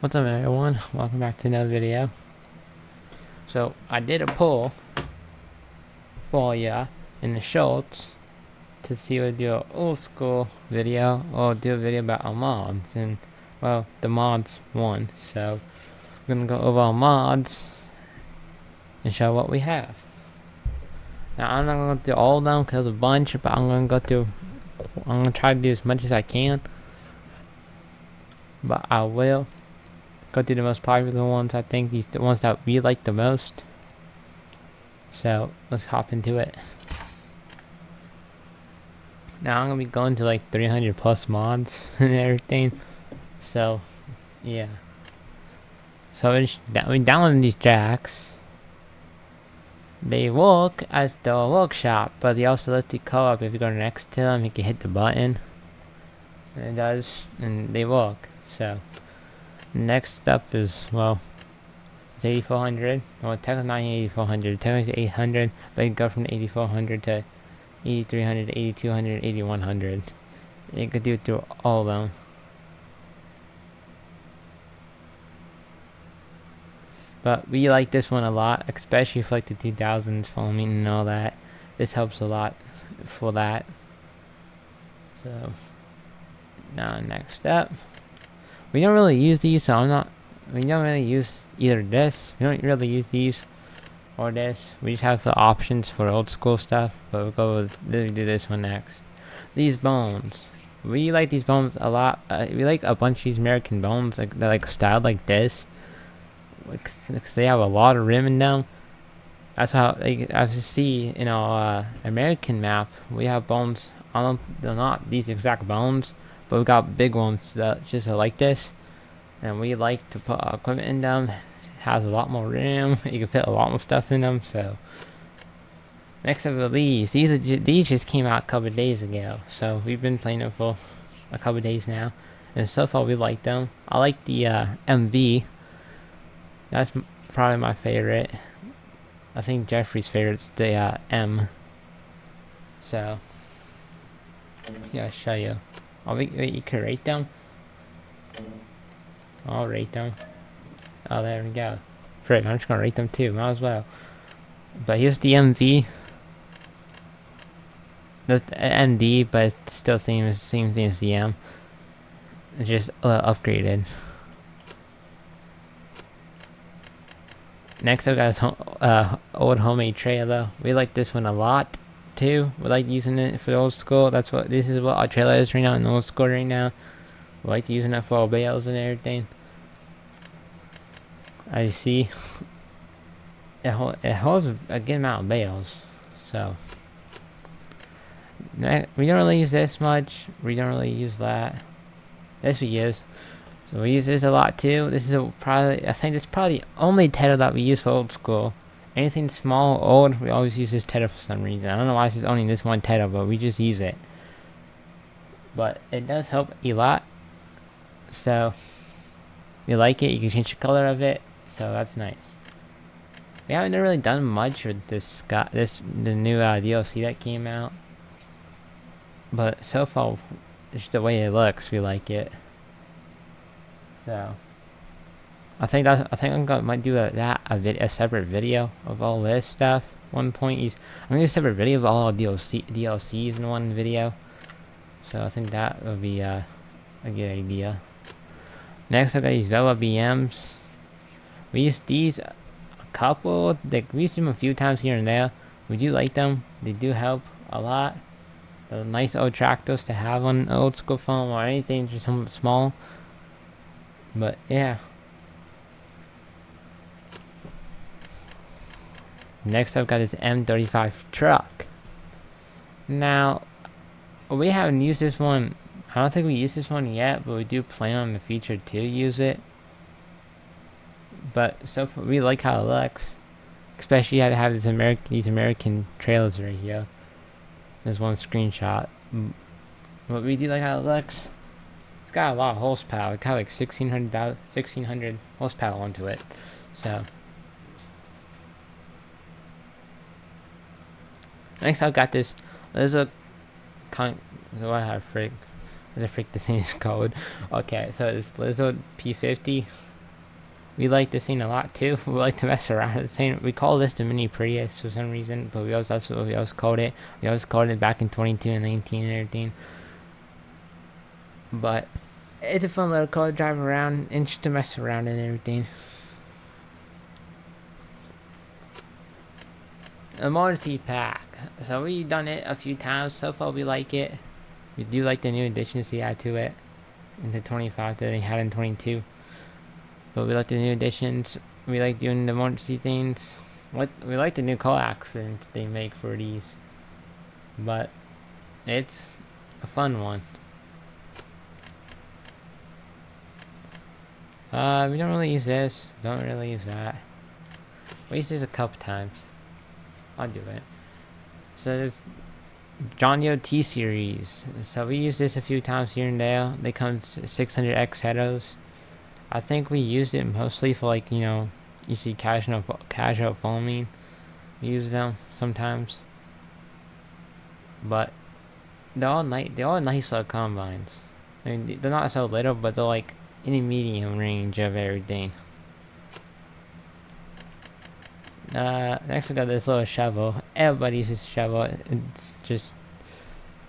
What's up everyone? Welcome back to another video. So I did a poll for ya in the shorts to see if we do an old school video or do a video about our mods, and well, the mods won, so we're gonna go over our mods and show what we have. Now I'm not gonna go through all of them because there's a bunch, but I'm gonna try to do as much as I can, but I will go through the most popular ones. I think the ones that we like the most. So let's hop into it. Now I'm gonna be going to like 300 plus mods and everything. So yeah. So we download these jacks. They work as the workshop, but they also let you co-op. If you go next to them, you can hit the button. And it does, and they work. So next up is, well, it's 8400. Well, technically not 8400. Technically it's 800, but you can go from 8400 to 8300, 8200, 8100. You could do it through all of them. But we like this one a lot, especially for like the 2000s following and all that. This helps a lot for that. So now next up, we don't really use these, so we don't really use either this. We don't really use these or this. We just have the options for old school stuff, but we'll do this one next. These bones. We like these bones a lot. We like a bunch of these American bones, like they're like styled like this. Because they have a lot of rim in them. That's how, like, as you see in our American map, we have bones on them. They're not these exact bones, but we got big ones that just are like this. And we like to put our equipment in them. It has a lot more rim. You can fit a lot more stuff in them. So next up are these. These just came out a couple of days ago. So we've been playing them for a couple of days now, and so far we like them. I like the MV. That's probably my favorite. I think Jeffrey's favorite's the M. So yeah, I'll show you. Wait, you can rate them. I'll rate them. Oh, there we go. Frick, I'm just gonna rate them too. Might as well. But here's the MV. The MD, but it's still the same thing as the M. It's just upgraded. Next up, guys, old homemade trailer. We like this one a lot too. We like using it for old school. This is what our trailer is right now in old school right now. We like using it for our bales and everything. As you see, it holds a good amount of bales. So we don't really use this much. We don't really use that. This we use. So we use this a lot too. This is I think it's probably the only tether that we use for old school. Anything small or old, we always use this tether for some reason. I don't know why it's only this one tether, but we just use it. But it does help a lot. So we like it. You can change the color of it, so that's nice. We haven't really done much with the new DLC that came out. But so far, just the way it looks, we like it. So I think might do a separate video of all this stuff. One point I'm gonna do a separate video of all DLCs in one video. So I think that would be a good idea. Next, I got these Vela BMs. We use these a couple. We use them a few times here and there. We do like them. They do help a lot. They're nice old tractors to have on an old school phone or anything, just something small. But yeah. Next I've got this M35 truck. Now, we haven't used this one. I don't think we used this one yet, but we do plan on in the future to use it. But so far, we like how it looks. Especially how to have these American trailers right here. There's one screenshot. But we do like how it looks. It's got a lot of horsepower. It got like 1600 horsepower onto it. So next I've got this. There's a what I have frig. the frick this thing is called. Okay, so it's Lizzo P50. We like this thing a lot too. We like to mess around with this thing. We call this the mini Prius for some reason, but that's what we always called it. We always called it back in 22 and 19 and everything. But it's a fun little car to drive around and just to mess around and everything. Emergency pack. So we've done it a few times. So far we like it. We do like the new additions they add to it in the 25 that they had in 22. But we like the new additions. We like doing the emergency things. We like the new car accidents they make for these. But it's a fun one. We don't really use this. Don't really use that. We use this a couple times. I'll do it. So there's Jonyo T series. So we use this a few times here and there. They come 600X heados. I think we used it mostly for like, you know, usually casual foaming. We use them sometimes. But they're all nice little combines. I mean, they're not so little, but they're like in the medium range of everything. Next we got this little shovel. Everybody uses a shovel. It's just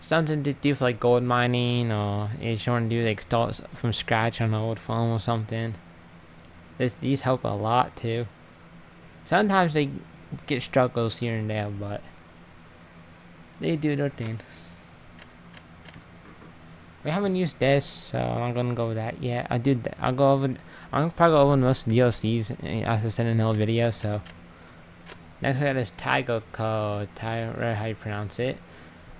something to do for like gold mining, or if you want to do like start from scratch on an old farm or something. These help a lot too. Sometimes they get struggles here and there, but they do their thing. We haven't used this, so I'm not gonna go over that yet. I'm probably go over most DLCs as I said in the video. So next we got this Tiger code. How you pronounce it?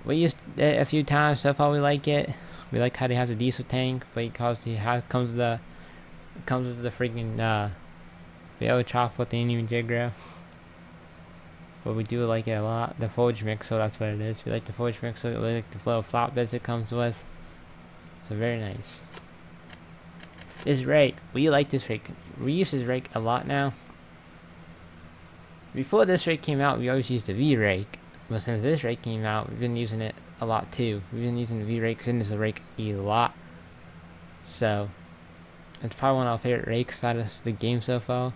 We used it a few times. So far we like it. We like how they have the diesel tank, but because it comes with the freaking VO chop with the Indian Jigro. But we do like it a lot. The forge mixer, that's what it is. We like the forge mixer. We like the little flop bits it comes with. So very nice. This rake, we like this rake. We use this rake a lot now. Before this rake came out, we always used the V-rake. But since this rake came out, we've been using it a lot too. We've been using the V-rake and this rake a lot. So it's probably one of our favorite rakes out of the game so far.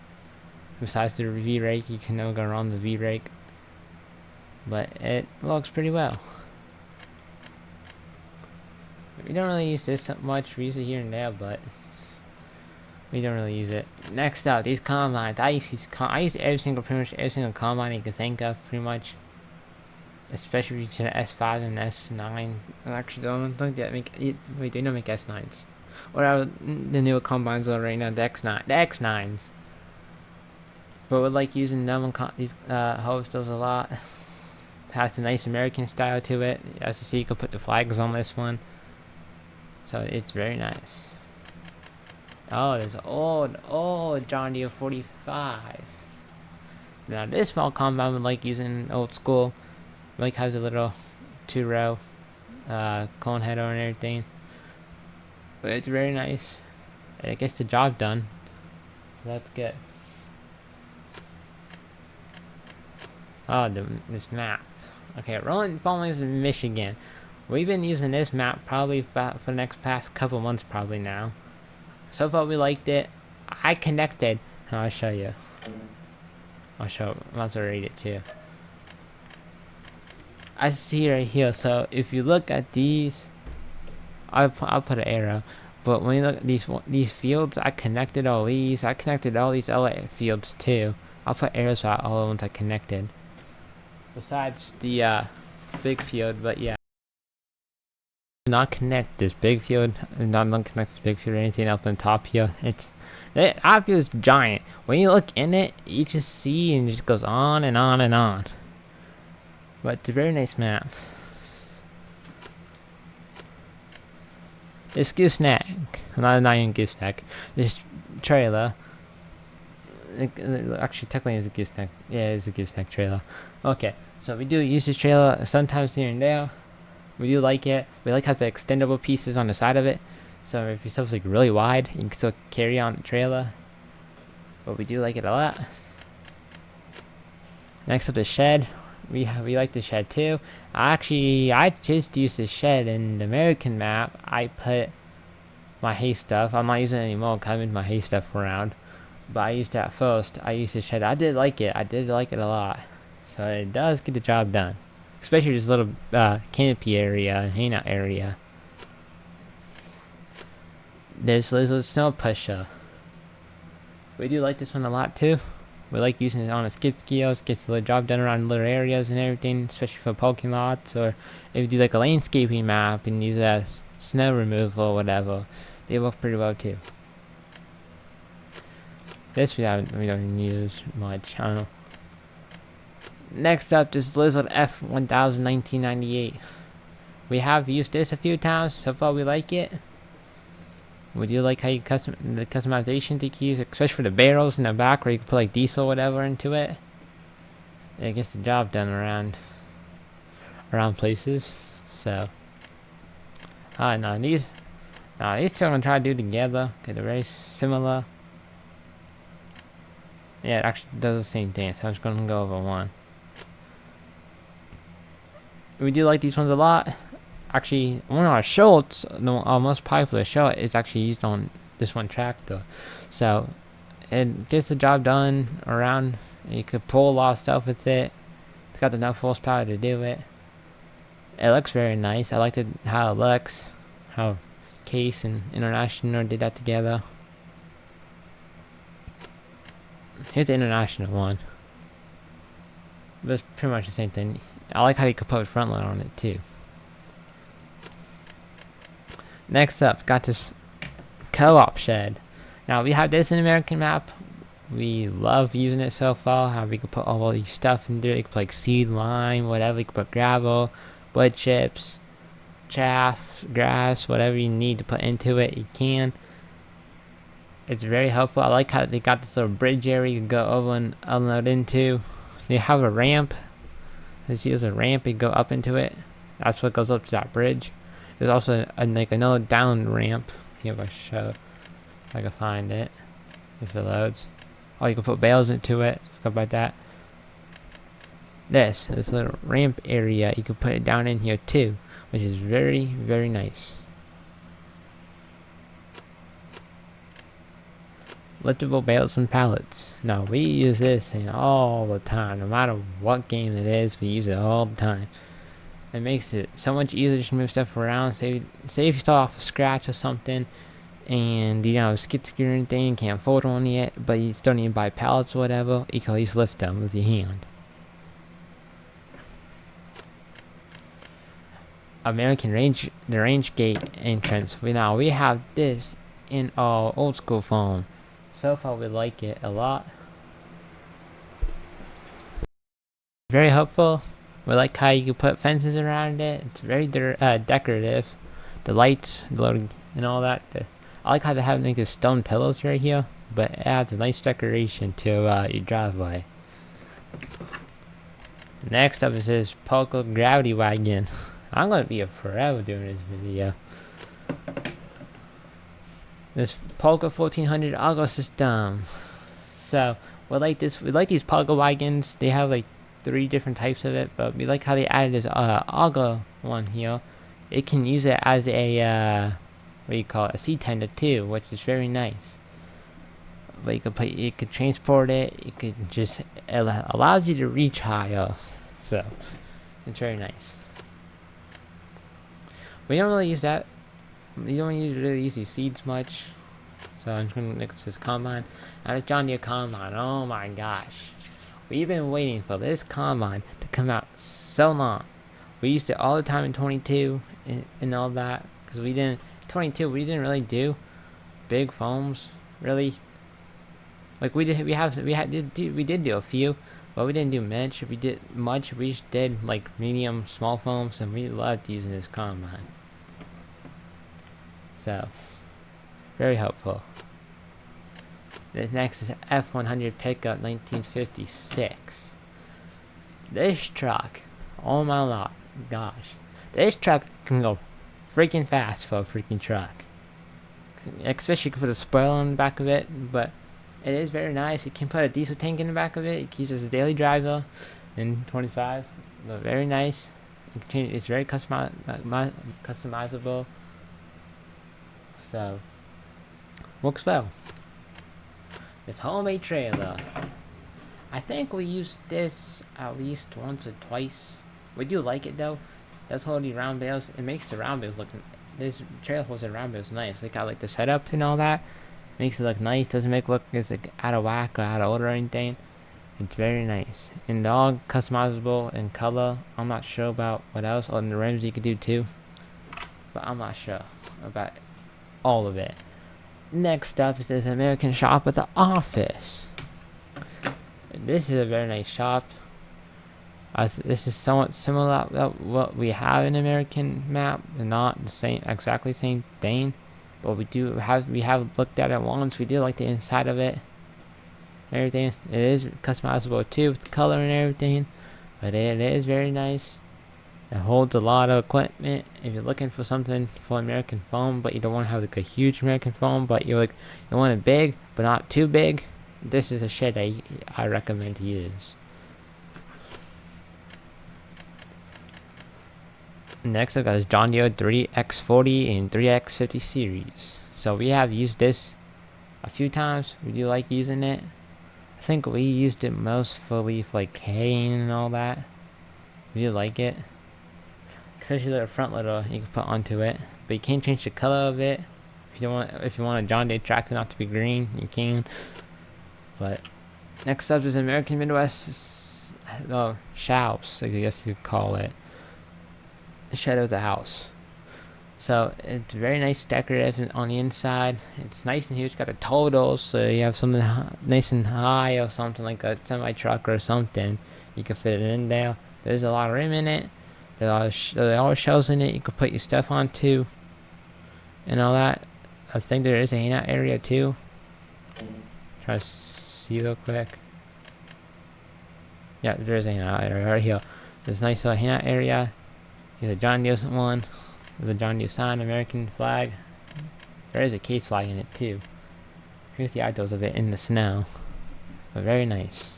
Besides the V-rake, you can never go wrong with the V-rake. But it works pretty well. We don't really use this much. We use it here and there, but we don't really use it. Next up, these combines. I use pretty much every single combine you can think of, pretty much. Especially to the S5 and S9. Actually, don't think that wait, they don't make S9s. What are the newer combines are right now? The X9s. But we like using them on these holsters a lot. It has a nice American style to it. As you see, you can put the flags on this one. So it's very nice. Oh, there's an old John Deere 45. Now this small combine would like using old school. Like has a little 2-row cone header and everything. But it's very nice. And it gets the job done. So that's good. Oh, this map. Okay, Rolling Farmlands in Michigan. We've been using this map probably for the past couple months probably now. So far we liked it. I connected. I'll show you. I'm about to rate it too. I see right here. So if you look at these, I'll put an arrow. But when you look at these fields, I connected all these. I connected all these other fields too. I'll put arrows out all the ones I connected. Besides the big field, but yeah. Not connect this big field, not connect this big field or anything else on top here. That outfield is giant. When you look in it, you just see and it just goes on and on and on. But it's a very nice map. This gooseneck, not even gooseneck. This trailer. Actually, technically, it's a gooseneck. Yeah, it's a gooseneck trailer. Okay, so we do use this trailer sometimes here and there. We do like it. We like how the extendable pieces on the side of it. So if your stuff's like really wide, you can still carry on the trailer. But we do like it a lot. Next up, the shed. we like the shed too. Actually, I just used the shed in the American map. I put my hay stuff. I'm not using it anymore because I moved my hay stuff around. But I used that first. I used the shed. I did like it. I did like it a lot. So it does get the job done. Especially this little canopy area and hangout area. There's a snow pusher. We do like this one a lot too. We like using it on a skid skills, gets the job done around little areas and everything, especially for parking lots, or if you do like a landscaping map and use it as snow removal or whatever, they work pretty well too. This we don't use much, I don't know. Next up, this Lizard F1000 1998. We have used this a few times, so far we like it. We do like how you the customization to use, especially for the barrels in the back where you can put like diesel or whatever into it. And it gets the job done around places. So no, these two I'm gonna try to do together because they're very similar. Yeah, it actually does the same thing, so I'm just gonna go over one. We do like these ones a lot. Actually, one of our shorts, our most popular short, is actually used on this one tractor. So it gets the job done around. You could pull a lot of stuff with it. It's got enough horsepower to do it. It looks very nice. I liked it how it looks. How Case and International did that together. Here's the International one. But it's pretty much the same thing. I like how you could put a front load on it too. Next up, got this co-op shed. Now we have this in American map. We love using it so far. How we can put all these stuff in there. You can put like seed, lime, whatever. You can put gravel, wood chips, chaff, grass, whatever you need to put into it, you can. It's very helpful. I like how they got this little bridge area you can go over and unload into. They have a ramp. Let's use a ramp and go up into it. That's what goes up to that bridge. There's also like another down ramp. Here, if I show, if I can find it, if it loads. Oh, you can put bales into it. Forgot about that. This little ramp area, you can put it down in here too, which is very, very nice. Liftable bales and pallets. Now we use this all the time, no matter what game it is. We use it all the time. It makes it so much easier to just move stuff around. Say if you start off a scratch or something, and you know skid steer or anything, you can't fold on it, but you still need to buy pallets or whatever. You can at least lift them with your hand. American the range gate entrance. We have this in our old school phone. So far we like it a lot. Very helpful. We like how you can put fences around it. It's very decorative. The lights, and all that. I like how they have like the stone pillars right here, but it adds a nice decoration to your driveway. Next up is this Polka Gravity Wagon. I'm gonna be forever doing this video. This Polka 1400 Auger system. So we like these Polka wagons. They have like 3 different types of it, but we like how they added this auger one here. It can use it as a what do you call it, a seed tender too, which is very nice. But you could transport it. You could it allows you to reach higher, so it's very nice. We don't really use that. You don't really use these seeds much. So I'm just gonna look at this combine. Now this John Deere combine. Oh my gosh. We've been waiting for this combine to come out so long. We used it all the time in 22 and all that, because we didn't really do big foams really. Like we did do a few, but we didn't do much. If we did much, we just did like medium small foams, and we loved using this combine. So very helpful. This next is F100 pickup 1956. This truck, oh my gosh, this truck can go freaking fast for a freaking truck. Especially you can put a spoiler on the back of it, but it is very nice. You can put a diesel tank in the back of it. You can use it as a daily driver. in 25. But very nice. It's very customizable. So works well. This homemade trailer. I think we used this at least once or twice. We do like it though. That's hold the round bales. It makes the round bales look. This trailer holds the round bales nice. Like I like the setup and all that. Makes it look nice. Doesn't make it look as like out of whack or out of order or anything. It's very nice. And all customizable in color. I'm not sure about what else. On the rims you could do too. But I'm not sure about all of it. Next up is this American shop at the office. And this is a very nice shop. This is somewhat similar to what we have in American map. They're not the same, exactly same thing. But we have looked at it once. We do like the inside of it. Everything. It is customizable too with the color and everything. But it is very nice. It holds a lot of equipment. If you're looking for something for American foam, but you don't want to have like a huge American foam, but you want it big, but not too big, this is a shed I recommend to use. Next I got this John Deere 3X40 and 3X50 series. So we have used this a few times. We do like using it. I think we used it mostly for like haying and all that. We do like it. Especially the front loader you can put onto it. But you can't change the color of it. If you want a John Deere tractor not to be green, you can. But next up is American Midwest Shops, I guess you could call it. The shed of the house. So it's very nice decorative on the inside. It's nice and huge. Got a total, so you have something nice and high or something like a semi truck or something. You can fit it in there. There's a lot of room in it. There are all shelves in it. You can put your stuff onto and all that. I think there is a hangout area too. Try to see real quick. Yeah, there is a hangout area right here. There's a nice little hangout area. Here's a John Deere one. There's a John Deere sign, American flag. There is a case flag in it too. Here's the idols of it in the snow. But very nice.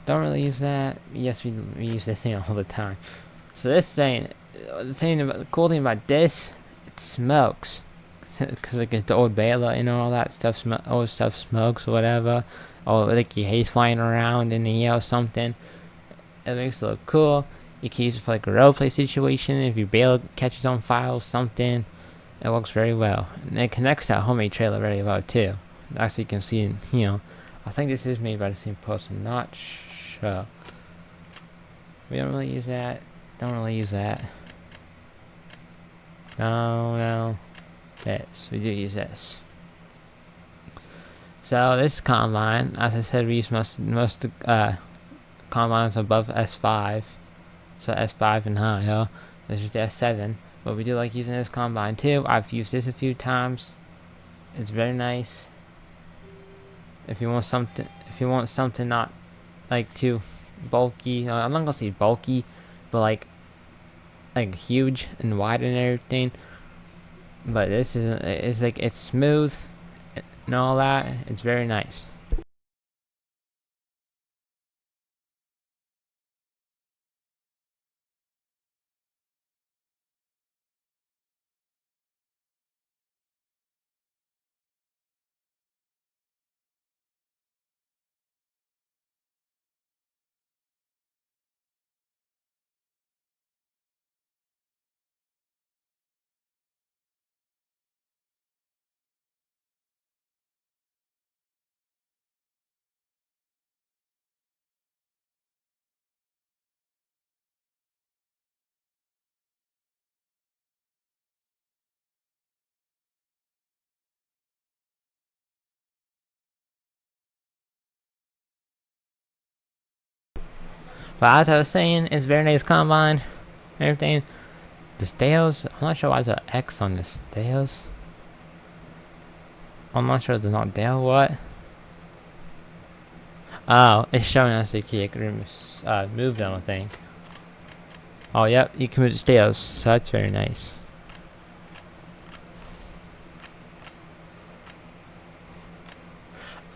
Don't really use that. Yes, we use this thing all the time. So this thing, the cool thing about this, it smokes. Because like it's the old baler, all that stuff, old stuff smokes or whatever. Or like your hay's flying around in the air or something. It makes it look cool. You can use it for like a role play situation. If your baler catches on fire or something, it works very well. And it connects that homemade trailer very well too. Actually, you can see, I think this is made by the same person. Not sure. We don't really use that. Don't really use that. No. This. We do use this. So this combine, as I said, we use most combines above S5. So S5 and higher. This is the S7. But we do like using this combine too. I've used this a few times. It's very nice. If you want something not like too bulky, I'm not gonna say bulky, but like huge and wide and everything. But this it's smooth and all that. It's very nice. But as I was saying, it's very nice combine. Everything. The stairs, I'm not sure why there's an X on the stairs. I'm not sure they're not there. What? Oh, it's showing us the key. I can move them, I think. Oh, yep, you can move the stairs, so that's very nice.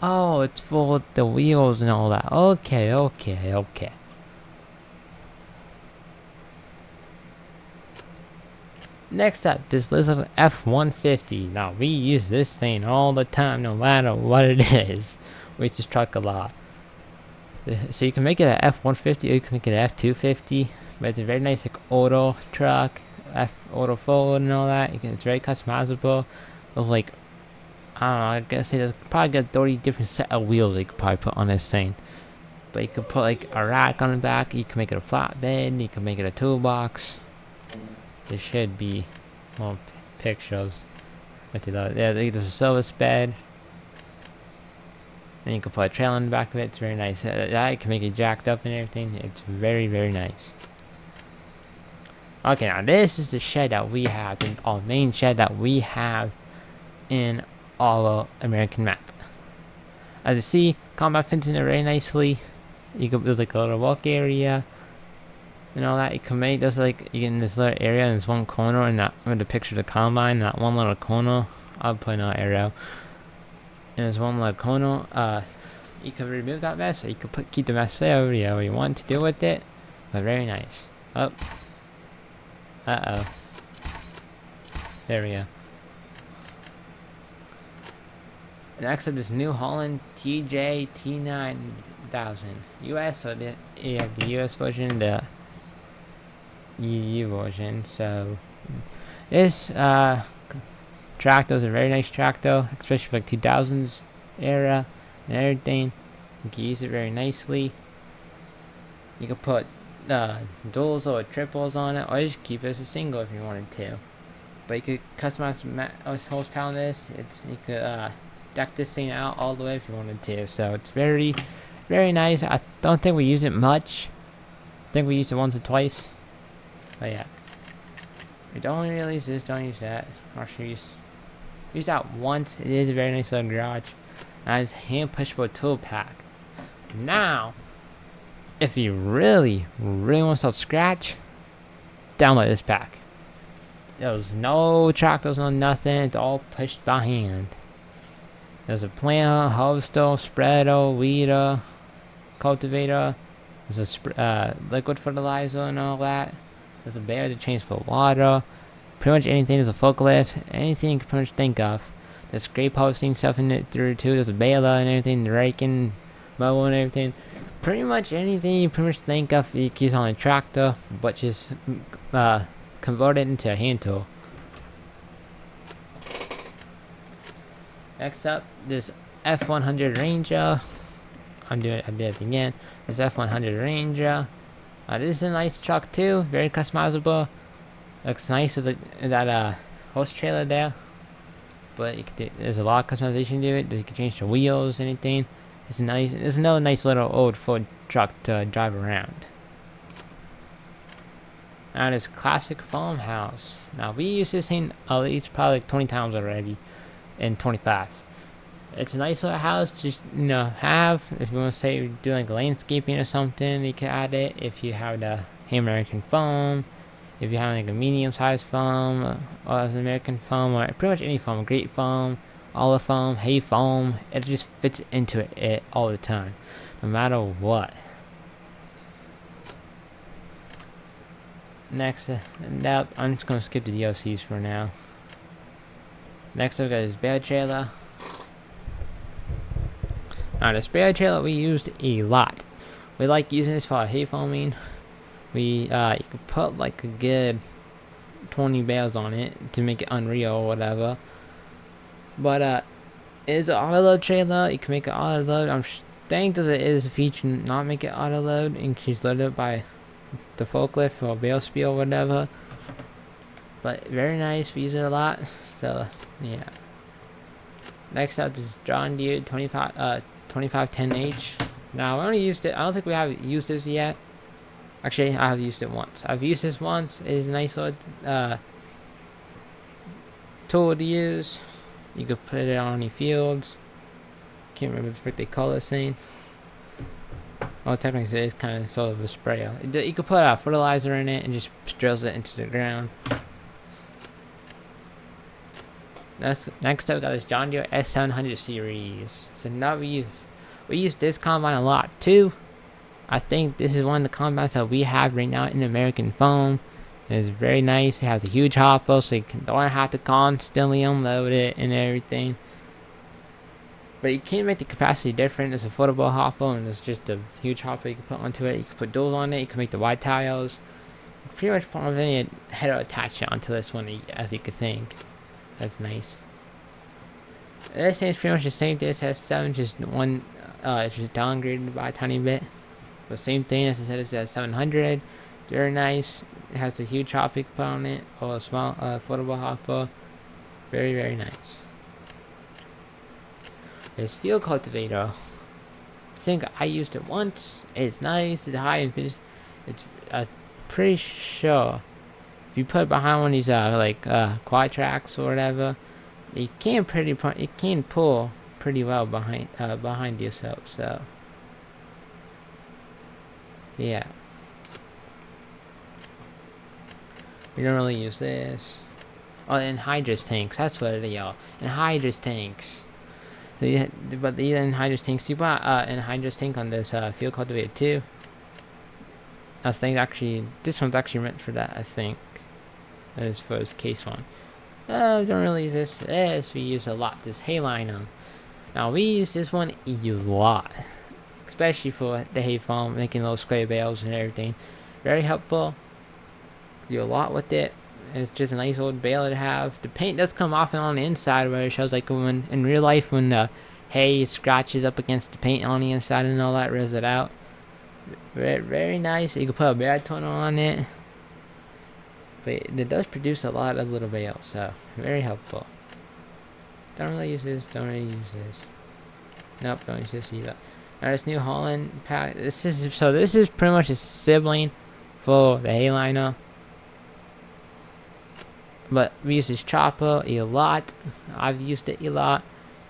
Oh, it's for the wheels and all that. Okay, okay, okay. Next up, this little F-150. Now, we use this thing all the time, no matter what it is. We use this truck a lot. So you can make it an F-150 or you can make it an F-250. But it's a very nice like auto truck, auto fold and all that. It's very customizable. With like, I don't know, I guess there's probably got 30 different set of wheels you could probably put on this thing. But you could put like a rack on the back. You can make it a flatbed. You can make it a toolbox. There should be more pictures. Yeah, there's a service bed. And you can put a trailer in the back of it. It's very nice. You can make it jacked up and everything. It's very, very nice. Okay, now this is the shed that we have, our main shed that we have in our American map. As you see, combat fits in it very nicely. There's like a little walk area and all that. You can make there's like you get in this little area and there's one corner and that with the picture of the combine, that one little corner. I'll put an arrow. And there's one little corner. You can remove that mess, or you can keep the mess there, whatever you want to do with it. But very nice. Oh. Uh-oh. There we go. Next up is New Holland TJ T9000 US, so you have the US version, the EU version. So this tractor is a very nice tractor, especially for like 2000s era and everything. You can use it very nicely. You can put duals or triples on it, or just keep it as a single if you wanted to. But you could customize horsepower on this. You could deck this thing out all the way if you wanted to. So it's very, very nice. I don't think we use it much. I think we used it once or twice. But yeah, we don't really use this. Don't use that. Actually, use that once. It is a very nice little garage. And it's hand pushable tool pack. Now, if you really, really want to start scratch, download this pack. There's no tractors, no nothing. It's all pushed by hand. There's a planter, harvester, spreader, weeder, cultivator. There's a liquid fertilizer and all that. There's a baler to transport water. Pretty much anything. There's a forklift. Anything you can pretty much think of. There's scrape harvesting stuff in it through too. There's a baler and everything. The raking, mower and everything. Pretty much anything you pretty much think of you can use on a tractor, but just convert it into a hand tool. Next up, this F100 Ranger. I did it again. This F100 Ranger. This is a nice truck too. Very customizable. Looks nice with that horse trailer there. But there's a lot of customization to it. You can change the wheels, anything. It's nice. It's another nice little old Ford truck to drive around. Now this classic farmhouse. Now we use this thing at least probably like 20 times already, in 25. It's a nice little house to have. If you want to say do like landscaping or something, you can add it. If you have the American farm, if you have like a medium-sized farm, or an American farm, or pretty much any farm, a grape farm, olive farm, hay farm, it just fits into it all the time, no matter what. Next, I'm just gonna skip the DLCs for now. Next, I've got this bale trailer. Now, this bale trailer we used a lot. We like using this for hay farming. You could put like a good 20 bales on it to make it unreal or whatever. But it's an auto load trailer. You can make it auto load. I think that it is a feature not make it auto load, and she's loaded by the forklift or bale speed or whatever. But very nice. We use it a lot. So yeah. Next up is John Deere 2510H. Now I only used it. I don't think we have used this yet. Actually, I have used it once. I've used this once. It is a nice little tool to use. You could put it on any fields. Can't remember the frick they call this thing. Well, technically it's kind of sort of a sprayer. You could put a fertilizer in it and just drills it into the ground. Next up, we got this John Deere S700 series. So now we use this combine a lot too. I think this is one of the combines that we have right now in American foam. It's very nice. It has a huge hopper, so you don't have to constantly unload it and everything. But you can make the capacity different. It's a footable hopper, and it's just a huge hopper you can put onto it. You can put duals on it. You can make the wide tiles. You can pretty much put any header attachment onto this one, as you could think. That's nice. This thing is pretty much the same thing as S7, just one, it's just downgraded by a tiny bit. The same thing as I said, it's S700. Very nice. It has a huge hopper component, or a small, footable hopper. Very, very nice. This field cultivator. I think I used it once. It's nice. It's high and finished. It's pretty sure if you put it behind one of these quad tracks or whatever, it can pull pretty well behind yourself. So yeah, we don't really use this. Oh, anhydrous tanks. That's what they are. Anhydrous tanks. But the anhydrous tanks, you bought an anhydrous tank on this field cultivator too. I think actually this one's actually meant for that. I think as for this case one. We don't really use this. This we use a lot. This hay liner. Now we use this one a lot, especially for the hay farm, making little square bales and everything. Very helpful. Do a lot with it. It's just a nice old bale to have. The paint does come off and on the inside, where it shows like when in real life when the hay scratches up against the paint on the inside and all that, rips it out. Very, very nice. You can put a bad toner on it, but it does produce a lot of little bales, so very helpful. Don't really use this. Don't really use this. Nope, don't use this either. Now this New Holland pack. This is pretty much a sibling for the hay liner. But we use this chopper a lot. I've used it a lot.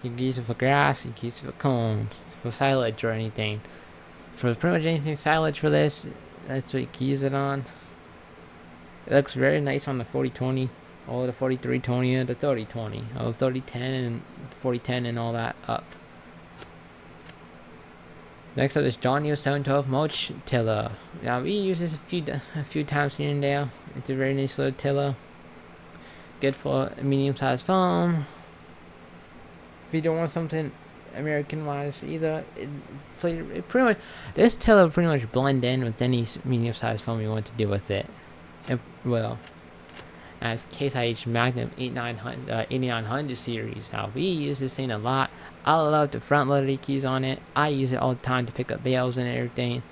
You can use it for grass, you can use it for cones, for silage or anything. For pretty much anything silage for this, that's what you can use it on. It looks very nice on the 4020, or the 4320, or the 3020, or the 3010 and 4010 and all that up. Next up is John Deere 712 mulch tiller. Now we use this a few times here and there. It's a very nice little tiller. Good for medium-sized farm. If you don't want something American-wise either, it pretty much this tiller pretty much blend in with any medium-sized farm you want to do with it. It will. As Case IH Magnum 8900 series. Now we use this thing a lot. I love the front loader keys on it. I use it all the time to pick up bales and everything.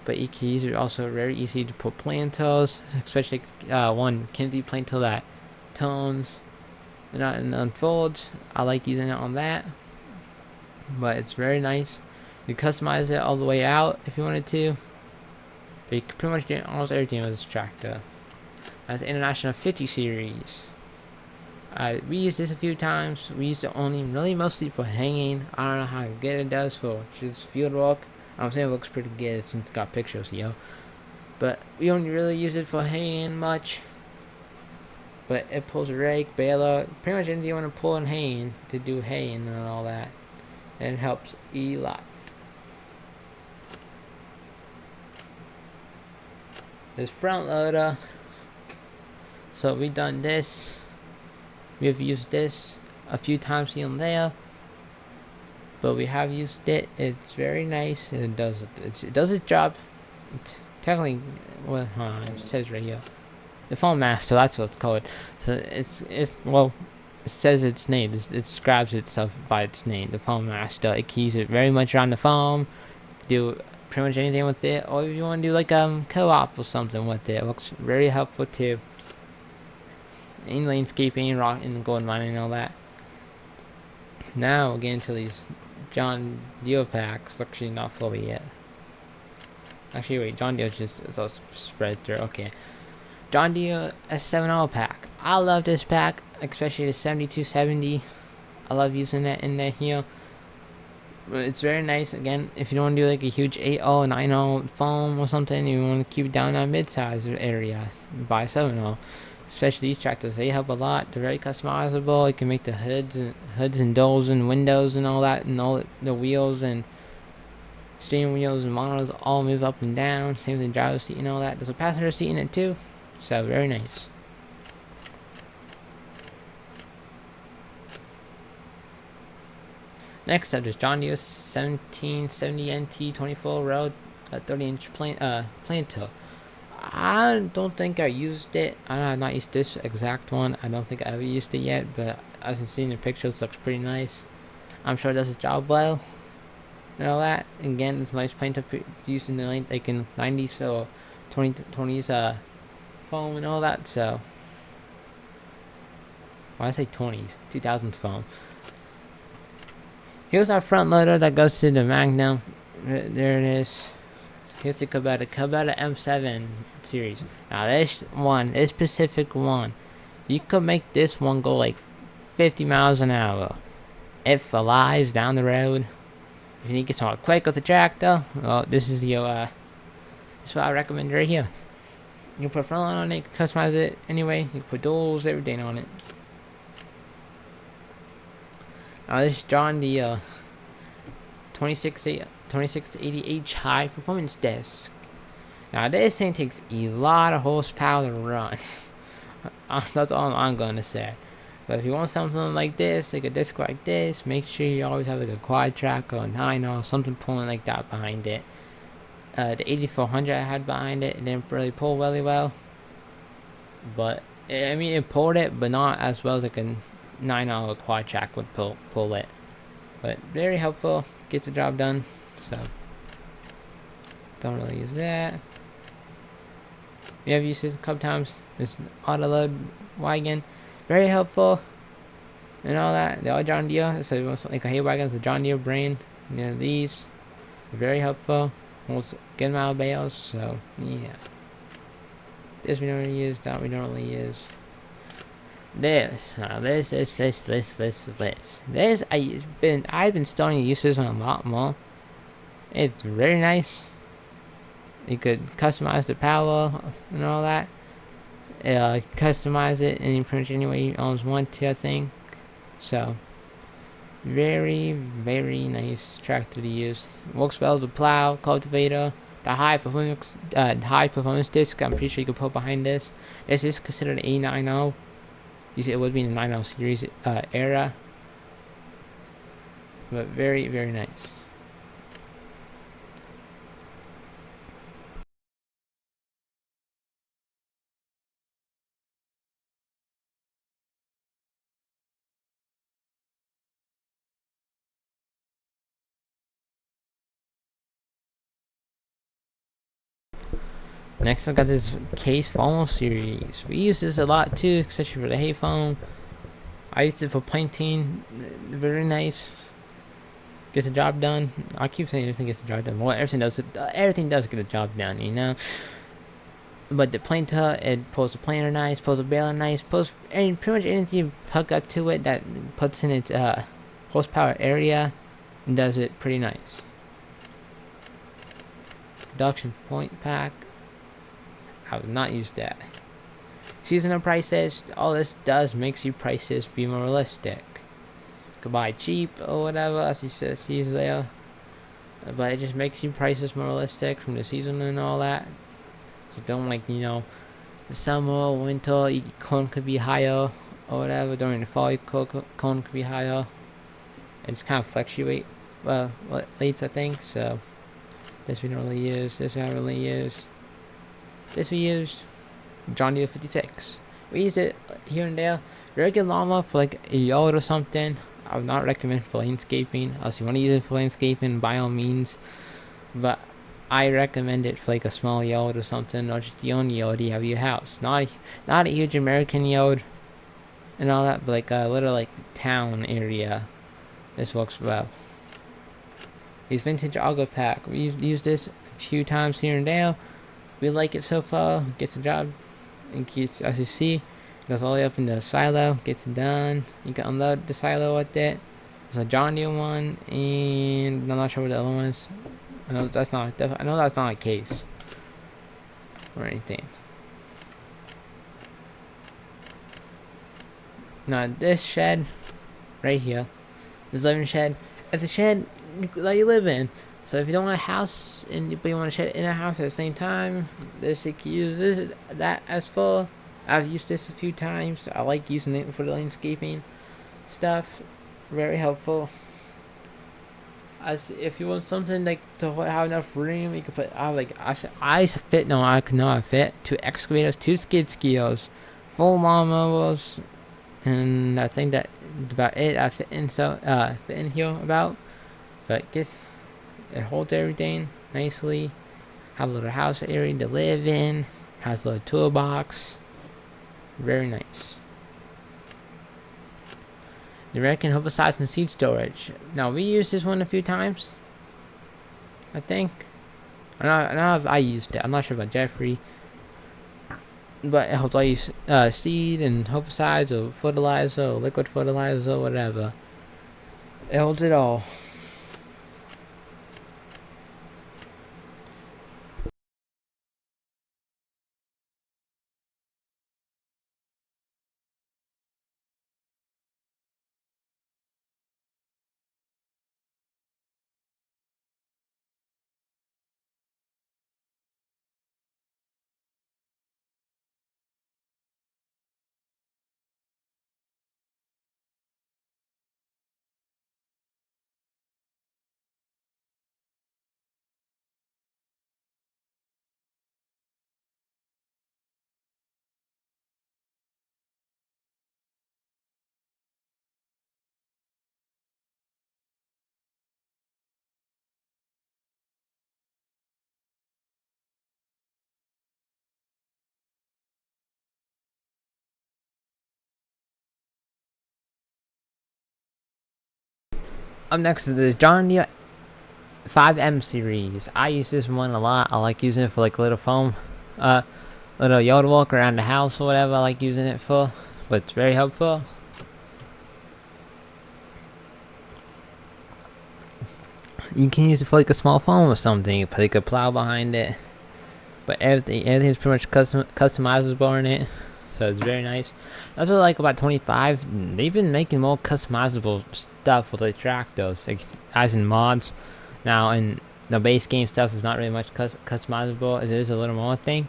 But you can use it also very easy to put planters, especially one Kinsey planter that tones and unfolds. I like using it on that, but it's very nice. You customize it all the way out if you wanted to, but you can pretty much do almost everything with this tractor. That's the International 50 series. We used this a few times. We used it mostly for hanging. I don't know how good it does for just field work. I'm saying it looks pretty good since it's got pictures, but we don't really use it for hanging much. But it pulls a rake, baler, pretty much anything you want to pull and haying to do haying and all that. And it helps a lot. This front loader. So we've done this. We've used this a few times here and there. But we have used it. It's very nice. And it does its job. Technically, well, it says right here. The Foam Master, that's what it's called. So it says its name. It describes itself by its name, the Foam Master. It keys it very much around the foam. Do pretty much anything with it, or if you want to do like co-op or something with it, it looks very helpful too. In landscaping, rock and gold mining and all that. Now we'll get into these John Deere packs. Actually, not fully yet. Actually, wait, John Deere it's all spread through. Okay. John Deere S7L pack. I love this pack, especially the 7270. I love using that in there here. It's very nice. Again, if you don't want to do like a huge 8.0, 9.0 foam or something, you want to keep it down that mid-size area, buy 7.0. especially these tractors, they help a lot. They're very customizable. You can make the hoods and doors and windows and all that, and all the wheels and steering wheels and models all move up and down. Same with the driver's seat and all that. There's a passenger seat in it too, so very nice. Next up is John Deere 1770 NT 24 road 30-inch Planto. I don't think I used it. I have not used this exact one. I don't think I ever used it yet, but as you can see in the pictures, it looks pretty nice. I'm sure it does its job well and all that. Again, it's a nice Planto used in the like in 90s or 20s foam and all that. So when I say 20s, 2000s foam. Here's our front loader that goes to the Magnum. There it is. Here's the Kubota M7 series. Now this specific one, you could make this one go like 50 miles an hour. It flies down the road. If you need to get somewhere quick with the tractor, well, this is your this is what I recommend right here. You can put front load on it, you can customize it anyway. You can put doors, everything on it. Now this is John the 2680H high performance disc. Now this thing takes a lot of horsepower to run. That's all I'm gonna say. But if you want something like this, like a disc like this, make sure you always have like a quad track or a 9 something pulling like that behind it. The 8400 I had behind it, didn't really pull really well. But I mean, it pulled it, but not as well as like a 9 quad track would pull it. But very helpful, gets the job done. So don't really use that. We have used this a couple times. This auto load wagon, very helpful and all that. They're all John Deere, so like a hay wagon is a John Deere brand. You know, these very helpful. Almost get them out of bales. So yeah, this we don't really use. That we don't really use. This I've been starting to use this one a lot more. It's very nice. You could customize the power and all that. Customize it in pretty much any way you always want to, I think. So very nice tractor to use. Works well with the plow, cultivator. The high performance disc, I'm pretty sure you can put behind this. This is considered an A90. You see, it would be in the 90 series era, but very nice. Next, I got this Case foam series. We use this a lot too, especially for the hay foam. I used it for planting. Very nice. Gets the job done. I keep saying everything gets the job done. Well, everything does get the job done, you know. But the planter, it pulls the planter nice, pulls the baler nice, pulls pretty much anything you hook up to it that puts in its horsepower area, and does it pretty nice. Production point pack. I would not use that. Seasonal prices, all this does makes your prices be more realistic. You can buy cheap or whatever, as you see there, but it just makes your prices more realistic from the season and all that. So don't, like, you know, the summer or winter, corn could be higher or whatever. During the fall, corn could be higher. It just kind of fluctuate rates, I think. So this we don't really use. This I don't really use. This we used John Deere 56. We used it here and there. Very good lawnmower for like a yard or something. I would not recommend for landscaping. Unless you want to use it for landscaping, by all means. But I recommend it for like a small yard or something, or just the only yard you have your house. Not a huge American yard and all that, but like a little like town area. This works well. These vintage auger pack. We used this a few times here and there. We like it so far. Gets the job. And gets, as you see, goes all the way up in the silo. Gets it done. You can unload the silo with it. There's a John Deere one, and I'm not sure what the other one is. I know that's not a Case or anything. Now this shed right here, this living shed, it's a shed that you live in. So if you don't want a house but you want a shed in a house at the same time, this you can use that as full. I've used this a few times. I like using it for the landscaping stuff. Very helpful. As if you want something like to have enough room, you can put I fit. No, I can I fit 2 excavators, 2 skid steers, 4 lawnmowers, and I think that's about it. I fit in here about. But guess it holds everything nicely. Have a little house area to live in. Has a little toolbox. Very nice. The American Herbicides and Seed Storage. Now we used this one a few times. I think. I know I used it. I'm not sure about Jeffrey. But it holds all your seed and herbicides or fertilizer or liquid fertilizer or whatever. It holds it all. Up next is the John Deere 5M series. I use this one a lot. I like using it for like little foam, little yard walk around the house or whatever. I like using it for, but it's very helpful. You can use it for like a small foam or something. You put like a plow behind it, but everything's pretty much customizable in it, so it's very nice. That's what I like about 25. They've been making more customizable stuff with the tractors, like, as in mods. Now in the base game stuff is not really much customizable. It is a little more thing,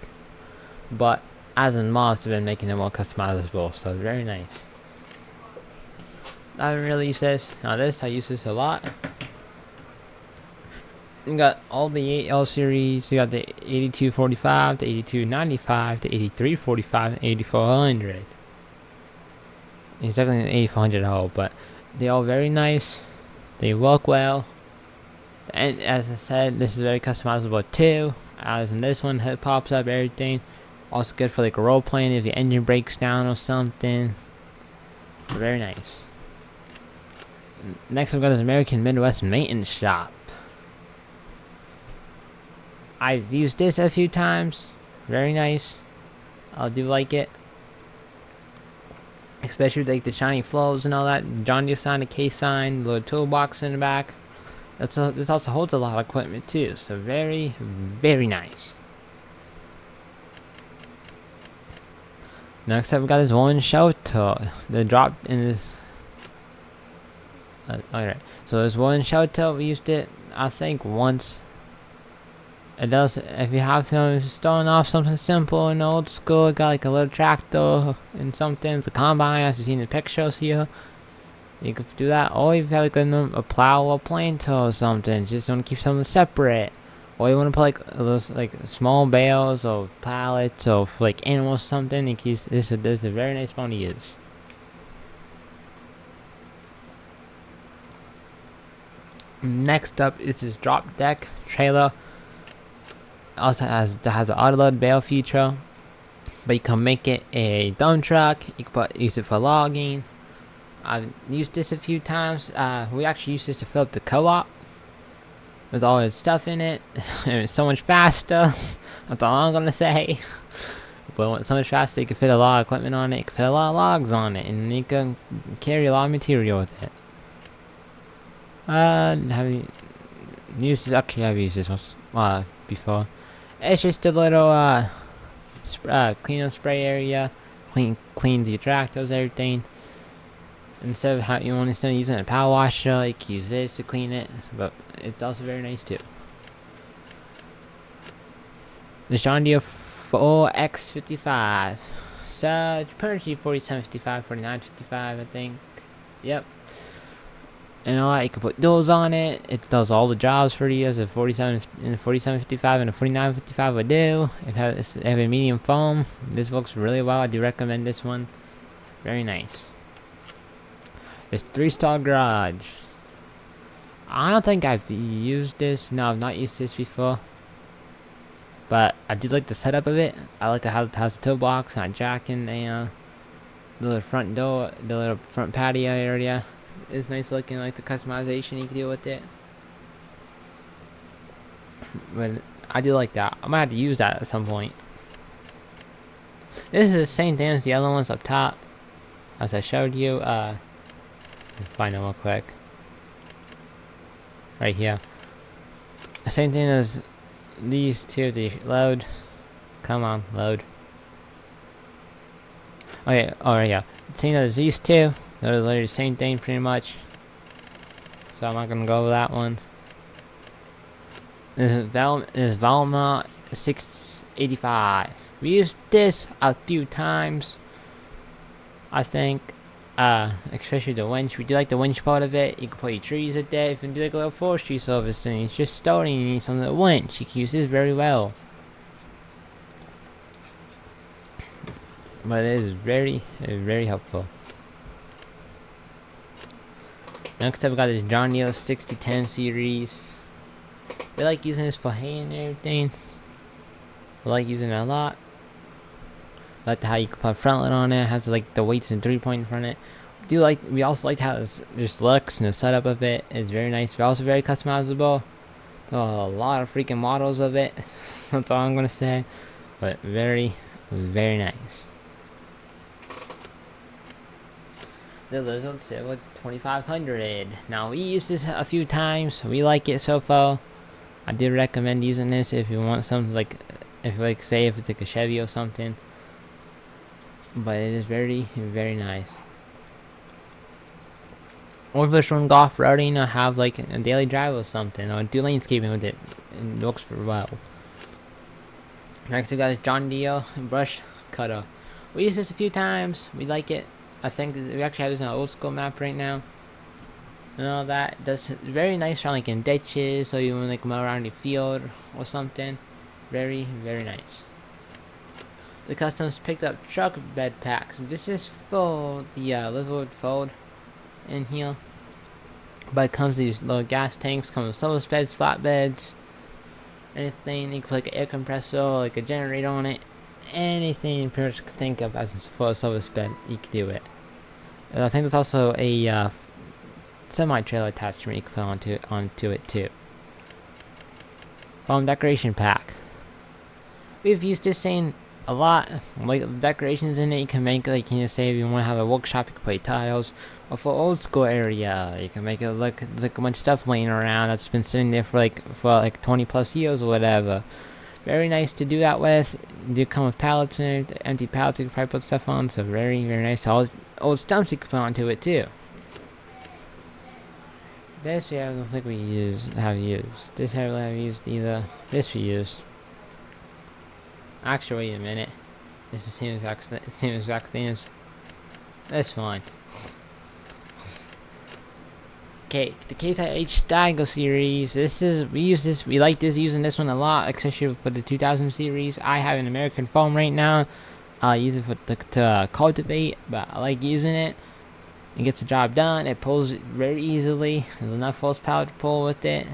but as in mods they've been making it more customizable, so it's very nice. I haven't really used this. Now this, I use this a lot. You got all the 8L series. You got the 8245, the 8295, the 8345, and 8400. It's definitely an 8400 hole, but they're all very nice. They work well. And as I said, this is very customizable too. As in this one, it pops up everything. Also good for like role playing if your engine breaks down or something. Very nice. Next, I've got this American Midwest Maintenance Shop. I've used this a few times. Very nice. I do like it. Especially with like the shiny flows and all that. John Deere sign, a case sign, little toolbox in the back. This also holds a lot of equipment too. So very, very nice. Next up, we got this one shelter. The drop in this. Alright. So there's one shelter. We used it, I think, once. It does, if you have some starting off something simple and old school, got like a little tractor and something, the combine as you see in the pictures here, you could do that. Or you've got like a plow or planter or something, just want to keep something separate. Or you want to put like those like small bales or pallets or like animals or something. You can use this is a very nice one to use. Next up is this drop deck trailer. Also has an auto load bale feature, but you can make it a dump truck. You can use it for logging. I've used this a few times. We actually used this to fill up the co-op with all its stuff in it. It was so much faster. That's all I'm gonna say. But when it's so much faster, you can fit a lot of equipment on it. You can fit a lot of logs on it, and you can carry a lot of material with it. Have you used this? Actually, I've used this one before. It's just a little clean up spray area. Cleans your tractors, everything. instead of how you want to using a power washer, you can use this to clean it, but it's also very nice too. The John Deere 4X55. So currently 4755, 4955, I think. Yep. And all that, you can put those on it. It does all the jobs for you as a 4755 and a 4955 would do. It has a medium foam. This works really well. I do recommend this one. Very nice. It's 3-star garage. I don't think I've used this. No, I've not used this before. But I do like the setup of it. I like how it has a toolbox and a jack in the little front door, the little front patio area. It's nice looking, like the customization you can do with it. But I do like that. I might have to use that at some point. This is the same thing as the other ones up top, as I showed you. Let me find them real quick. Right here. The same thing as these two. The load. Come on, load. Okay, alright, yeah. Same as these two. They're literally the same thing pretty much. So I'm not gonna go over that one. This is Valma 685. We used this a few times, I think. Especially the winch. We do like the winch part of it. You can put your trees at there. If you do like a little forestry service and it's just starting, you need something to winch. You can use this very well. But it is very helpful. Next up, we got this John Deere 6010 series. They like using this for hay and everything. I like using it a lot. I like how you can put a frontlet on it. It has like the weights and 3-point in front of it. We also like how this looks and the setup of it is very nice. It's also very customizable. There are a lot of freaking models of it. That's all I'm gonna say. But very nice. The Lizard Silver 2500. Now we used this a few times. We like it so far. I did recommend using this if you want something like, say if it's like a Chevy or something. But it is very nice. Or if it's from golf routing or have like a daily drive or something, or do landscaping with it, it works very well. Next we got this John Deere brush cutter. We used this a few times. We like it. I think we actually have this on an old school map right now. And all that. That's very nice around like in ditches, or you want to like mow around your field or something. Very nice. The customs picked up truck bed packs. This is for the Lizard Fold in here. But it comes with these little gas tanks, comes with service beds, flatbeds, anything. You can put like an air compressor, or like a generator on it. Anything you can think of as for a service bed, you can do it. I think there's also a semi-trailer attachment you can put onto it too. Decoration pack. We've used this thing a lot. Like the decorations in it, you can make like, say if you want to have a workshop, you can put tiles. Or for old school area, you can make it look like a bunch of stuff laying around that's been sitting there for like 20 plus years or whatever. Very nice to do that with. You do come with pallets and empty pallets you can probably put stuff on, so very nice. Old stumps you can put onto it too. This here I don't think we have used. This here we haven't used either. This we used. Actually, wait a minute. It's the same exact thing as this one. Okay, the Case IH series. We like using this one a lot, especially for the 2000 series. I have an American foam right now. I use it to cultivate, but I like using it. It gets the job done. It pulls very easily. There's enough horsepower to pull with it.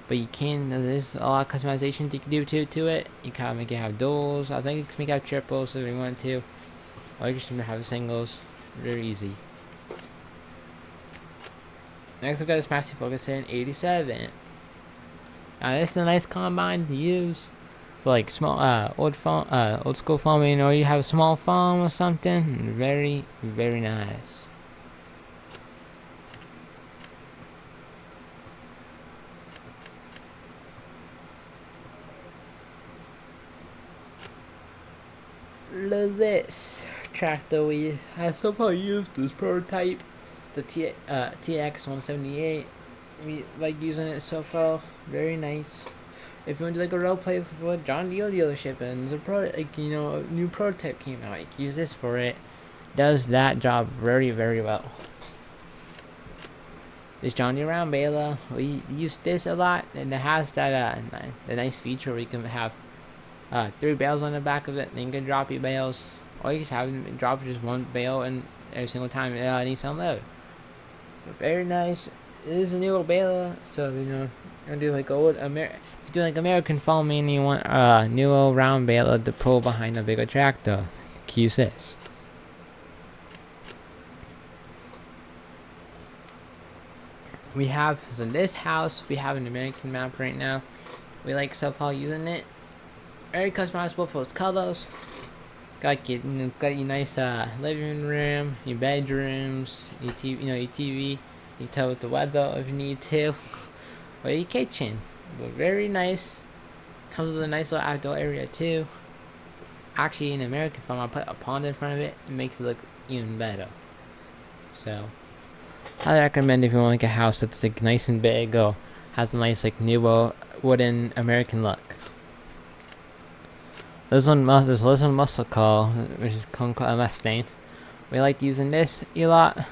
But there's a lot of customizations you can do to it. You can make it have duals. I think you can make it have triples if you want to. Or you just have singles. Very easy. Next we've got this Massey Ferguson 87. Now this is a nice combine to use for like small old school farming, or you have a small farm or something. Very nice. Look at this tractor we have so far used this prototype, the TX 178. We like using it so far. Very nice. If you want to do like a role play for John Deere dealership and the a new prototype came out, like use this for it. Does that job very very well. This John Deere round baler, we use this a lot, and it has that the nice feature where you can have 3 bales on the back of it, and you can drop your bales, or you just have them drop just one bale and every single time it needs to unload. Very nice. It is a newer baler, so I do like old if you do like American farming and you want a newer round baler to pull behind a bigger tractor, use this. We have, so in this house, we have an American map right now. We like so far using it. Very customizable for its colors. Got your nice living room, your bedrooms, your TV. You can tell with the weather if you need to. Or your kitchen. But very nice. Comes with a nice little outdoor area too. Actually, in American farm, I put a pond in front of it. It makes it look even better. So I recommend if you want like a house that's like nice and big or has a nice like newer wooden American look. There's one muscle car which is called a Mustang. We like using this a lot.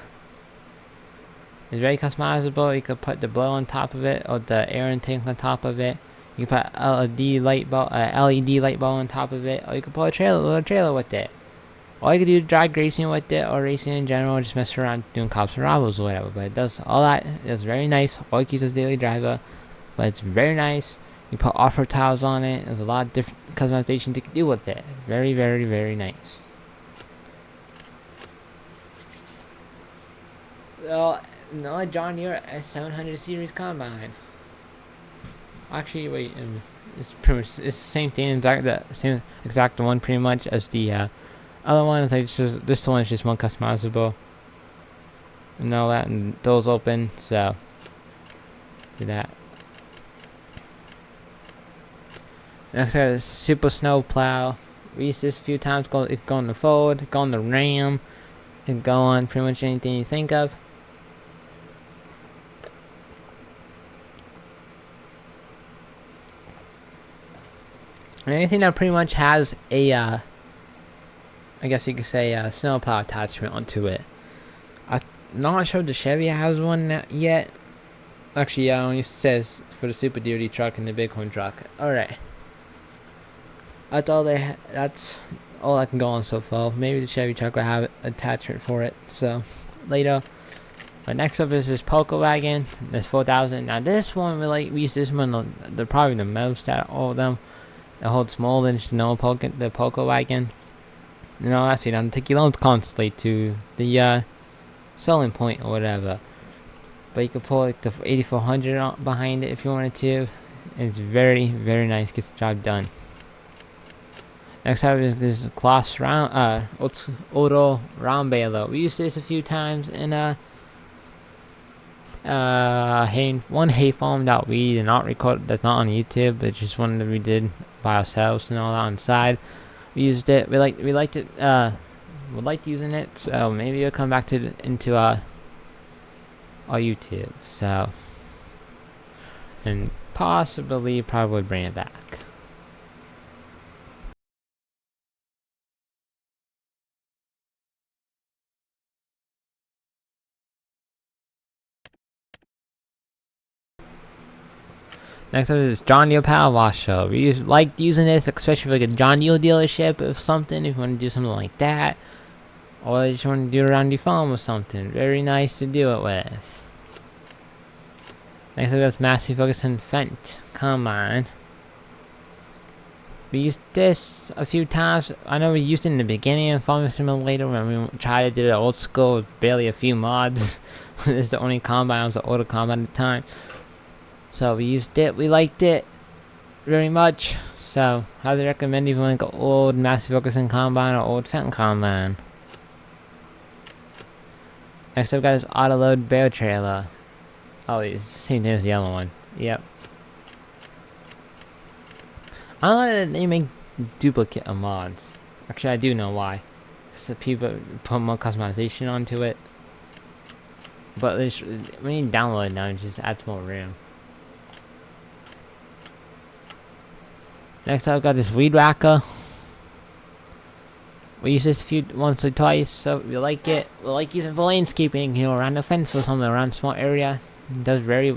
It's very customizable. You could put the blow on top of it or the air intake on top of it. You can put LED light bulb on top of it, or you could put a little trailer with it. Or you could do drag racing with it, or racing in general, just mess around doing cops and robbers or whatever. But it does all that. It's very nice. All it keeps is daily driver, but it's very nice. You put off-road tiles on it. There's a lot of different customization you can do with it. Very, very, very nice. Well, no, John Deere S700 series combine. Actually, wait, it's pretty much it's the same thing, the same exact one, pretty much as the other one. I think this one is just more customizable and all that, and doors open. So do that. Next, I got a Super Snow Plow. We used this a few times. It can go on the Ford, it can go on the Ram, it can go on pretty much anything you think of. Anything that pretty much has a, I guess you could say, a snowplow attachment onto it. I'm not sure the Chevy has one yet. Actually, yeah, it only says for the Super Duty truck and the Bighorn truck. Alright. That's all I can go on so far. Maybe the Chevy truck will have an attachment for it. So, later. But next up is this Polka wagon. This 4000. Now this one, we use this one probably the most out of all of them. It holds more than the Polka wagon. Actually, it doesn't take you long constantly to the selling point or whatever. But you can pull like the 8400 behind it if you wanted to. And it's very, very nice. Gets the job done. Next up is this Claas Auto round baler. We used this a few times in one hay farm that we did not record, that's not on YouTube, but just one that we did by ourselves and all that on the side. We used it. We liked it. We liked using it. So maybe we'll come back into our YouTube. So and probably bring it back. Next up is John Deere Power Washer. We like using this, especially for like a John Deere dealership or something, if you want to do something like that. Or you just want to do it around your farm or something. Very nice to do it with. Next up is Massey Ferguson Fendt Combine. We used this a few times. I know we used it in the beginning of Farming Simulator when we tried to do the old school with barely a few mods. This is the only combine, it was the older combine at the time. So we used it. We liked it very much. So highly recommend if you want like an old Massey Ferguson combine or old Fendt combine. Next up, got this Autoload Bear Trailer. Oh, it's the same thing as the yellow one. Yep. I don't know that they make duplicate of mods. Actually, I do know why. So people put more customization onto it. But when you download it now, it just adds more RAM. Next, I've got this weed whacker. We use this once or twice, so we like it. We like using it for landscaping, around the fence or something, around a small area. It does very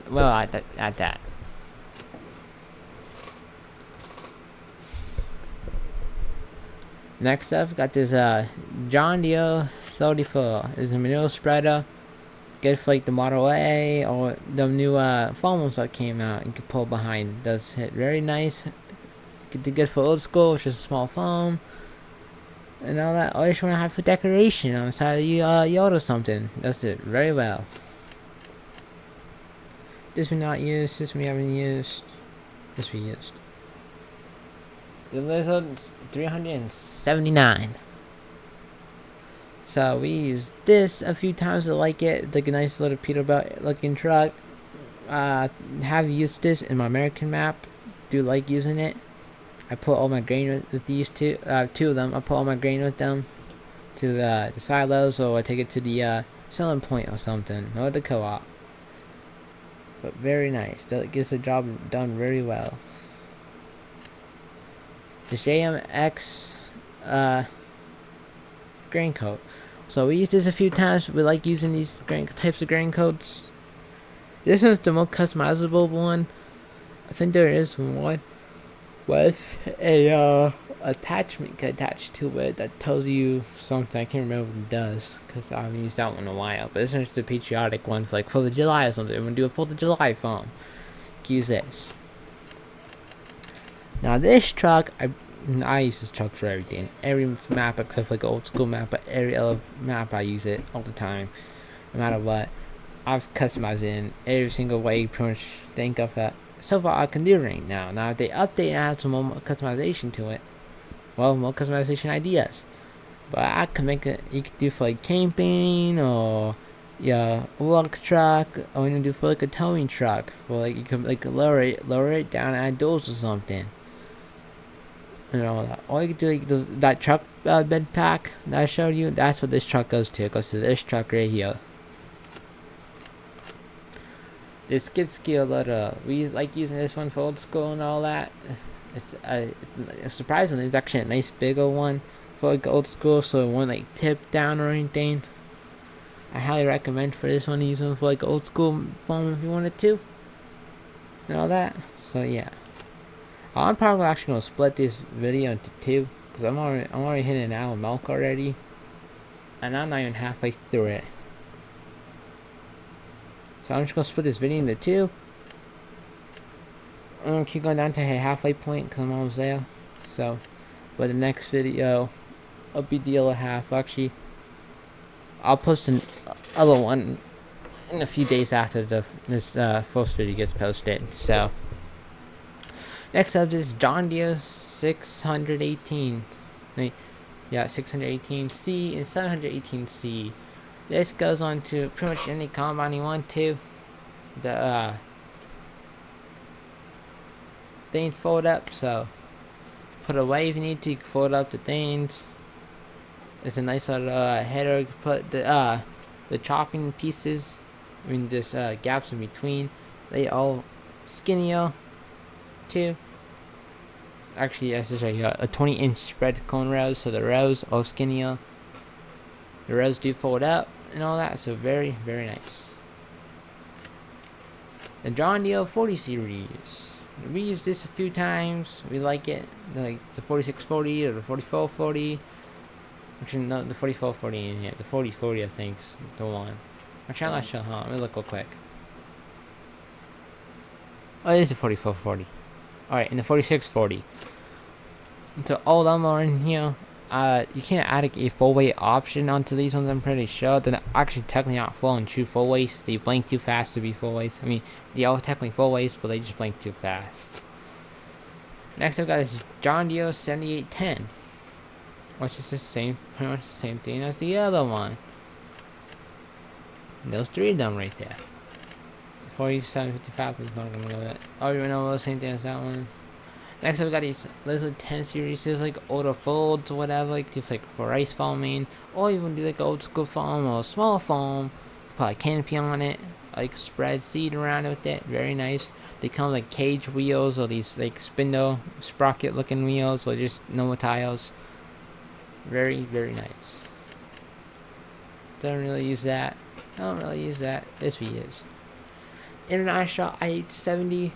well at that. Next up, got this John Deere 34. It's a manure spreader. Good for like the Model A or the new farmers that came out. You can pull behind. It does hit very nice. Good for old school, which is a small farm. And all that. Or you just want to have for decoration on the side of your yard or something. Does it very well. This we not used. This we haven't used. This we used. The Lizard's 379. So we used this a few times. I like it. It's like a nice little Peterbilt looking truck. Have used this in my American map. Do like using it. I put all my grain with these two. Two of them. I put all my grain with them to the silos, or I take it to the selling point or something, or the co-op. But very nice. That gets the job done very well. The JMX grain coat. So we used this a few times. We like using these types of grain coats. This one's the most customizable one. I think there is one with a attachment attached to it that tells you something. I can't remember what it does because I haven't used that one in a while. But this one's the patriotic one for like 4th of July or something. We're gonna do a 4th of July farm. Use this. Now this truck, I use this truck for everything. Every map except for like an old school map, but every other map I use it all the time. No matter what. I've customized it in every single way you pretty much think of that. So far I can do right now. Now if they update and add some more customization to it, well, more customization ideas. But I can make it, you could do for like camping or work truck, or you can do for like a towing truck. For like you can like lower it down and add doors or something. And all that. Or you could do like that truck bed pack that I showed you. That's what this truck goes to. It goes to this truck right here. This skid steer loader, we like using this one for old school and all that. It's surprisingly, it's actually a nice bigger one for like old school, so it won't like tip down or anything. I highly recommend for this one to use one for like old school phone if you wanted to, and all that. So yeah, I'm probably actually gonna split this video into two because I'm already hitting an hour mark already, and I'm not even halfway through it. So I'm just going to split this video into two. I'm going to keep going down to a halfway point because I'm almost there. So, but the next video will be the other half. Actually, I'll post an other one in a few days after this first video gets posted. So, next up is John Deere 618. Yeah, 618C and 718C. This goes on to pretty much any combine you want to. The things fold up, so put it away if you need to. You can fold up the things. It's a nice little header. You can put the chopping pieces. I mean, just gaps in between. They all skinnier too. Actually, this is a 20-inch spread cone rows, so the rows are skinnier. The rows do fold up and all that, so very, very nice. The John Deere 40 series. We used this a few times. We like it. Like the 4640 or the 4440. Actually, no, the 4440 in here. The 4040, I think, is the one. Actually, I'm not sure, huh? Let me look real quick. Oh, it is the 4440. Alright, and the 4640. So all of them are in here. You can't add a 4-way option onto these ones, I'm pretty sure. They're actually technically not full and true 4-ways. They blink too fast to be 4-ways. I mean, they are technically 4-ways, but they just blink too fast. Next I've got this John Deere 7810. Which is pretty much the same thing as the other one. And those three of them right there. 4755 is not gonna go that. Oh, you know the same thing as that one. Next up, we got these Lizard 10 series. There's like older folds or whatever, like just like for ice foaming, or even do like old school foam or small foam. Put a canopy on it, like spread seed around with it. Very nice. They come with like cage wheels or these like spindle sprocket looking wheels or just normal tires. Very, very nice. Don't really use that. I don't really use that. This we use. International IH70.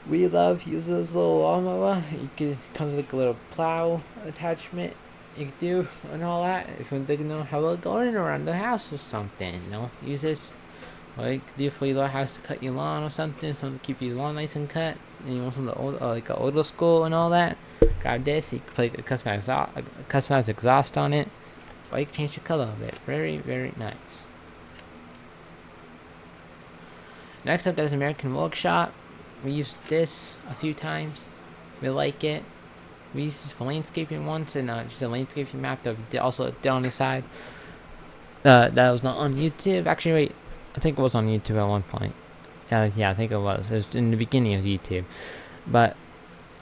We love using this little lawnmower. It comes with like a little plow attachment you can do and all that. If you want to know how we're going around the house or something, use this. Like do for your little house to cut your lawn or something, something to keep your lawn nice and cut. And you want something old, like an older school and all that. Grab this. You can put a customized exhaust on it, or you can change the color of it. Very, very nice. Next up, there's American Workshop. We used this a few times. We like it. We used this for landscaping once, and just a landscaping map that we also did on the side. That was not on YouTube. Actually, wait, I think it was on YouTube at one point. Yeah, I think it was. It was in the beginning of YouTube. But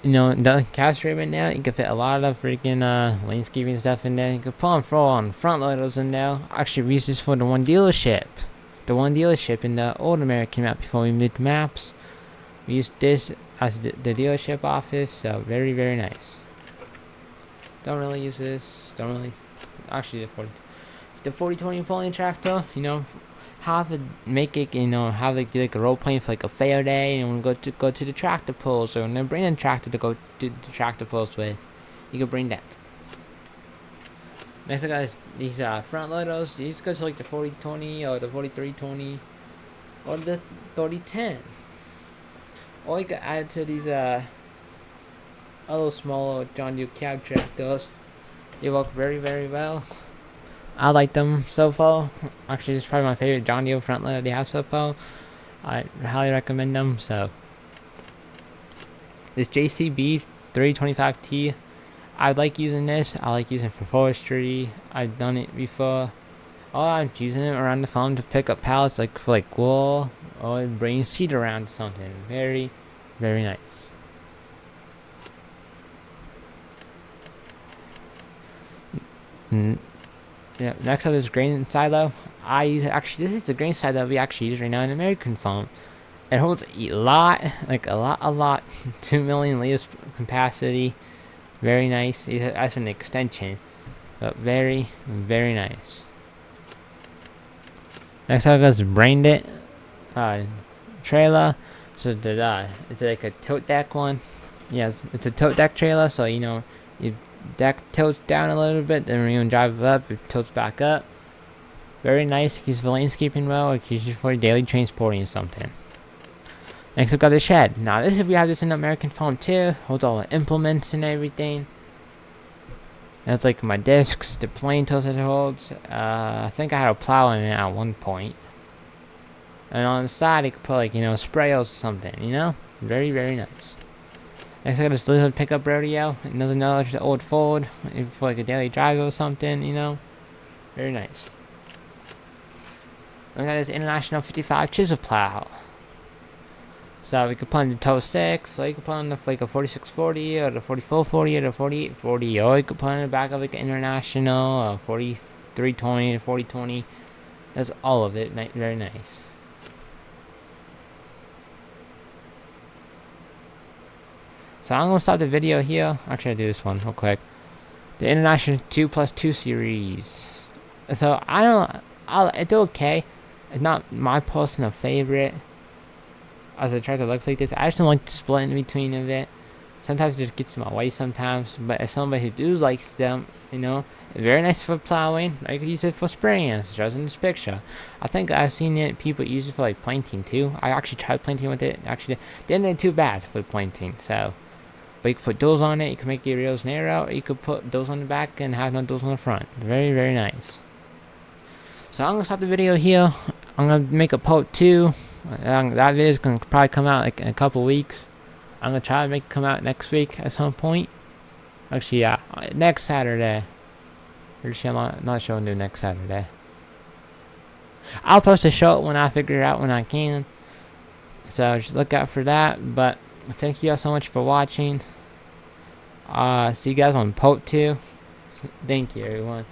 the cast ribbon now, you can fit a lot of freaking landscaping stuff in there. You can put on front loaders in there. Actually, we used this for the one dealership. The one dealership in the old American map before we moved maps. We used this as the dealership office, so very, very nice. Don't really use this. Actually, the 4020 pulling tractor. Have it make it. Have like do like a role playing for like a fair day, and go to the tractor pulls, or then bring a tractor to go to the tractor pulls with. You can bring that. Next, I got these front loaders. These go to like the 4020 or the 4320 or the 3010. Or you can add to these other small John Deere cab tractors. They work very, very well. I like them so far. Actually, this is probably my favorite John Deere front loader they have so far. I highly recommend them. So this JCB 325T. I like using this. I like using it for forestry. I've done it before. I'm using it around the farm to pick up pallets for wool or bring seed around to something. Very, very nice. Yeah, next up is grain silo. This is the grain silo we actually use right now in American farm. It holds a lot. 2 million liters capacity. Very nice. That's an extension, but very, very nice. Next up is brained it trailer. So it's like a tote deck one. Yes, it's a tote deck trailer. So your deck tilts down a little bit, then when you drive it up, it tilts back up. Very nice. It keeps the landscaping well. It keeps you for daily transporting something. Next, we've got the shed. Now, we have this in American farm too. Holds all the implements and everything. That's like my discs, the plane tools it holds. I think I had a plow in it at one point. And on the side, you could put sprayers or something. Very, very nice. Next, I got this Lizard pickup rodeo. Another old Ford for like a daily drive or something. Very nice. We got this International 55 chisel plow. So we could put on the Tow 6, or you could put on a 4640, or the 4440, or the 4840, or you could put on the back of an International, 4320, or 4020. That's all of it. Very nice. So I'm gonna stop the video here. Actually, I'll do this one real quick. The International 2+2 series. So it's okay. It's not my personal favorite. As a tractor looks like this, I just don't like the split in between of it. Sometimes it just gets in my way sometimes. But if somebody who does like them, it's very nice for plowing. I could use it for spraying, as it shows in this picture. I think I've seen people use it for planting too. I actually tried planting with it. Actually, didn't do too bad for planting. So, but you can put doors on it. You can make your reels narrow. Or you could put doors on the back and have no doors on the front. Very, very nice. So I'm gonna stop the video here. I'm gonna make a part 2. That video is gonna probably come out in a couple weeks. I'm gonna try to make it come out next week at some point. Actually, yeah, next Saturday. Actually, I'm not sure when to do next Saturday. I'll post a short when I figure it out when I can. So just look out for that. But thank you guys so much for watching. See you guys on part 2. Thank you, everyone.